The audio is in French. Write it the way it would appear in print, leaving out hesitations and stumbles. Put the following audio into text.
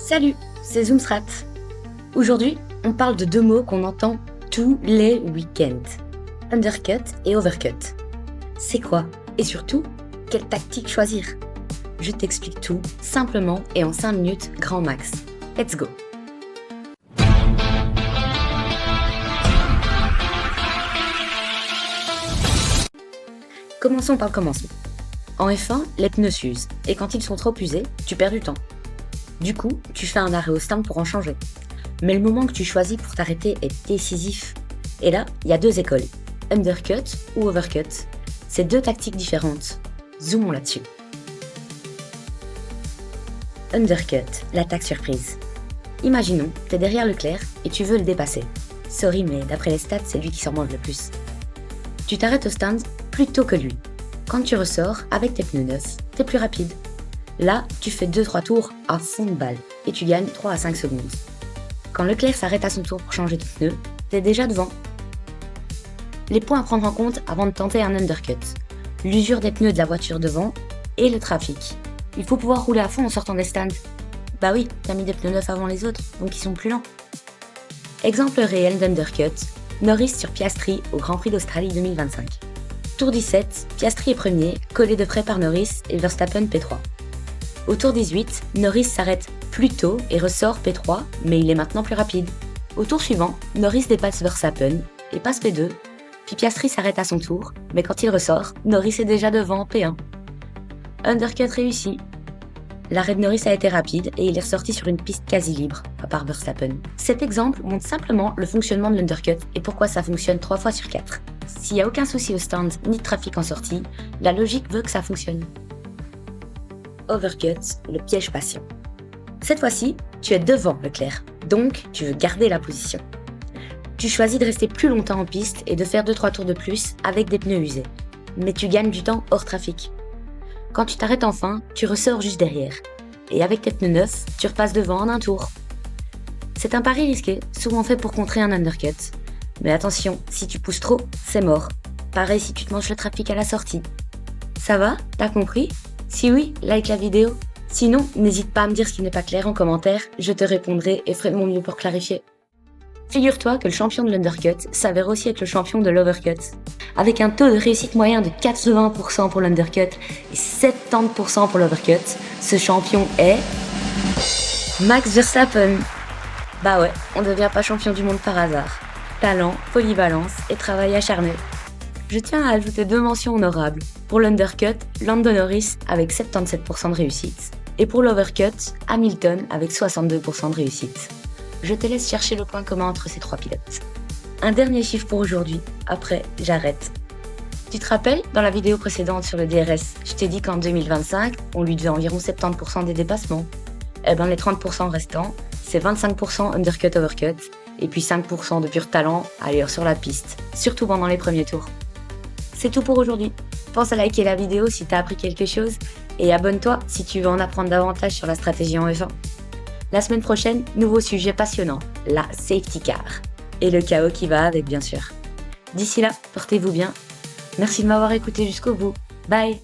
Salut, c'est Zoomstrat. Aujourd'hui, on parle de deux mots qu'on entend tous les week-ends. Undercut et overcut. C'est quoi? Et surtout, quelle tactique choisir? Je t'explique tout, simplement et en 5 minutes grand max. Let's go! Commençons par le commencement. En F1, les pneus s'usent, et quand ils sont trop usés, tu perds du temps. Du coup, tu fais un arrêt au stand pour en changer. Mais le moment que tu choisis pour t'arrêter est décisif. Et là, il y a deux écoles, undercut ou overcut. C'est deux tactiques différentes. Zoomons là-dessus. Undercut, l'attaque surprise. Imaginons, t'es derrière Leclerc et tu veux le dépasser. Sorry, mais d'après les stats, c'est lui qui s'en mange le plus. Tu t'arrêtes au stand plus tôt que lui. Quand tu ressors, avec tes pneus neufs, t'es plus rapide. Là, tu fais 2-3 tours à fond de balle et tu gagnes 3 à 5 secondes. Quand Leclerc s'arrête à son tour pour changer de pneu, t'es déjà devant. Les points à prendre en compte avant de tenter un undercut. L'usure des pneus de la voiture devant et le trafic. Il faut pouvoir rouler à fond en sortant des stands. Bah oui, t'as mis des pneus neufs avant les autres, donc ils sont plus lents. Exemple réel d'undercut, Norris sur Piastri au Grand Prix d'Australie 2025. Tour 17, Piastri est premier, collé de près par Norris et Verstappen P3. Au tour 18, Norris s'arrête plus tôt et ressort P3, mais il est maintenant plus rapide. Au tour suivant, Norris dépasse Verstappen et passe P2, puis Piastri s'arrête à son tour, mais quand il ressort, Norris est déjà devant P1. Undercut réussi. L'arrêt de Norris a été rapide et il est ressorti sur une piste quasi libre, à part Verstappen. Cet exemple montre simplement le fonctionnement de l'undercut et pourquoi ça fonctionne 3 fois sur 4. S'il n'y a aucun souci au stand ni de trafic en sortie, la logique veut que ça fonctionne. Overcut, le piège patient. Cette fois-ci, tu es devant Leclerc, donc tu veux garder la position. Tu choisis de rester plus longtemps en piste et de faire 2-3 tours de plus avec des pneus usés. Mais tu gagnes du temps hors trafic. Quand tu t'arrêtes enfin, tu ressors juste derrière. Et avec tes pneus neufs, tu repasses devant en un tour. C'est un pari risqué, souvent fait pour contrer un undercut. Mais attention, si tu pousses trop, c'est mort. Pareil si tu te manges le trafic à la sortie. Ça va? T'as compris? Si oui, like la vidéo. Sinon, n'hésite pas à me dire ce qui n'est pas clair en commentaire, je te répondrai et ferai de mon mieux pour clarifier. Figure-toi que le champion de l'undercut s'avère aussi être le champion de l'overcut. Avec un taux de réussite moyen de 80% pour l'undercut et 70% pour l'overcut, ce champion est... Max Verstappen. Bah ouais, on ne devient pas champion du monde par hasard. Talent, polyvalence et travail acharné. Je tiens à ajouter 2 mentions honorables. Pour l'undercut, Lando Norris avec 77% de réussite. Et pour l'overcut, Hamilton avec 62% de réussite. Je te laisse chercher le point commun entre ces 3 pilotes. Un dernier chiffre pour aujourd'hui, après j'arrête. Tu te rappelles, dans la vidéo précédente sur le DRS, je t'ai dit qu'en 2025, on lui devait environ 70% des dépassements. Eh ben les 30% restants, c'est 25% undercut-overcut, et puis 5% de pur talent ailleurs sur la piste, surtout pendant les premiers tours. C'est tout pour aujourd'hui. Pense à liker la vidéo si t'as appris quelque chose et abonne-toi si tu veux en apprendre davantage sur la stratégie en F1. La semaine prochaine, nouveau sujet passionnant, la safety car. Et le chaos qui va avec bien sûr. D'ici là, portez-vous bien. Merci de m'avoir écouté jusqu'au bout. Bye!